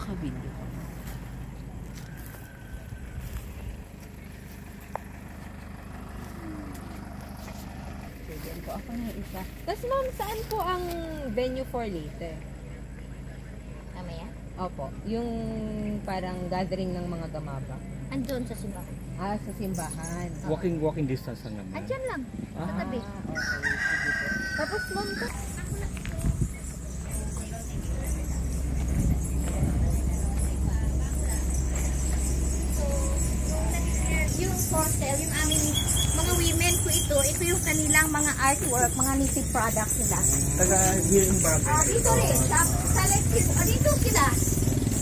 Naka-video ko. Bigyan ko ako ng isa. Tapos ma'am, saan po ang venue for later? Mamaya? Opo, yung parang gathering ng mga gamaba. Andun sa simbahan. Ah, sa simbahan. Walking distance lang naman. Andyan lang. Sa tabi. Okay, sige po. Tapos ma'am, Yung for sale, yung aming mga women ko ito yung kanilang mga artwork, mga native products nila. Taga here in Barangay. Dito rin, sa Lake Cebu, dito sila.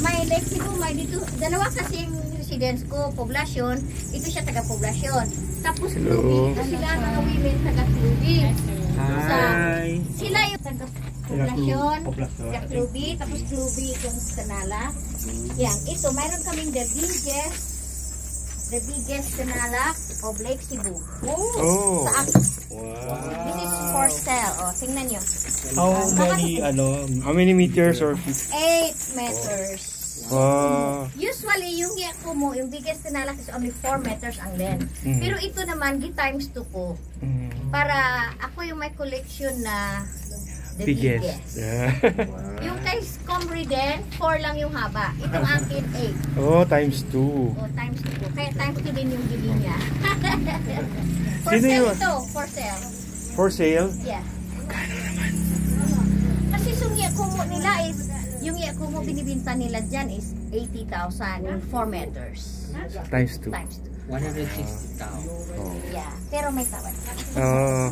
May Lake Cebu, may dito, dalawa kasing residence ko, poblasyon, ito siya taga-poblasyon. Tapos Cluby, sila mga women taga-Cluby. Hi! Sila yung taga-poblasyon, taga-Cluby, tapos Cluby yung Canala. Yan, ito, mayroon kaming the biggest canala of Lake Cebu. Oh! Sa akin. Wow! This is for sale. O, tingnan nyo. How many meters or feet? 8 meters. Wow! Usually, yung Yakumo, yung biggest canala is only 4 meters ang length. Pero ito naman, times 2 ko. Para ako yung may collection na the biggest. Yeah. Yung kay Comrie din, 4 lang yung haba. Itong akin, 8. Oh, times 2. O, times 2 ko. Kaya times 2 din yung gili niya. For Sino sale yun? ito. For sale. For sale? Yeah. Kasi yung Yakumo nila is, yung Yakumo binibinta nila dyan is 80,000 yung 4 meters. Times 2. Times 2. 160,000. Oh. Yeah. Pero may tawad. Oh.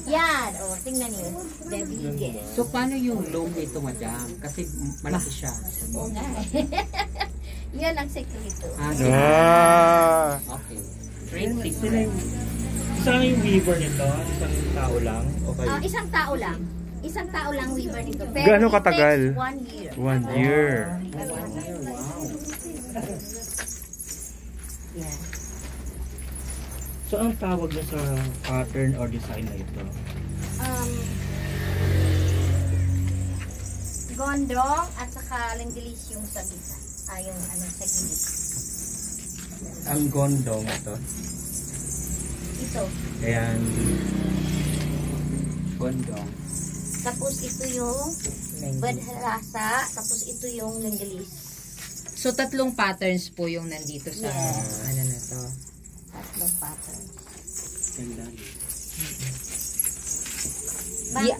Yan. O, tingnan niyo. The biggest. So, paano yung loam nito, madam? Kasi malaki siya. Oo nga eh. Yan ang sekreto. Ah. Okay. Isang yung weaver nito? Isang tao lang? Okay. Isang tao lang. Isang tao lang weaver nito. Pero Gaano it katagal? takes 1 year. 1 year. Yeah. So, ang tawag niya sa pattern or design na ito? Gondong at saka lenggilis yung sa gitna. Yung ano sa gilid. Ang gondong ito. Ito. Ayan. Gondong. Tapos ito yung badharasa. Tapos ito yung lenggilis. so tatlong patterns po yung nandito sa ano na to. Tatlong patterns. Ganda.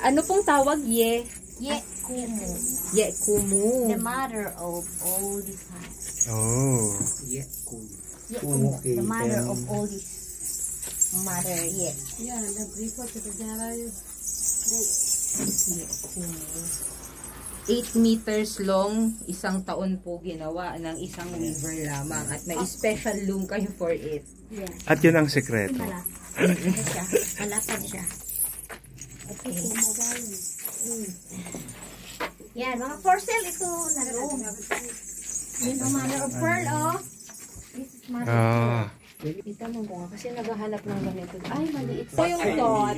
Ano pong tawag? Yakumo. Kumu. The mother of all these plants. Oh. Yeah, cool. Yakumo. Okay, The mother then- of all these. Mother, yeah. Yeah, the gripo to the general. 8 meters long, isang taon po ginawa ng isang weaver lamang at may special loom kayo for it. Yeah. At yun ang sekreto. Malapad siya. Okay. Yan, mga for sale ito na room. Yun ang mother of pearl, oh. This is mother of pearl. Ah. Kita mo ko kasi naghahanap ng ganito. Ay, maliit po yung dot.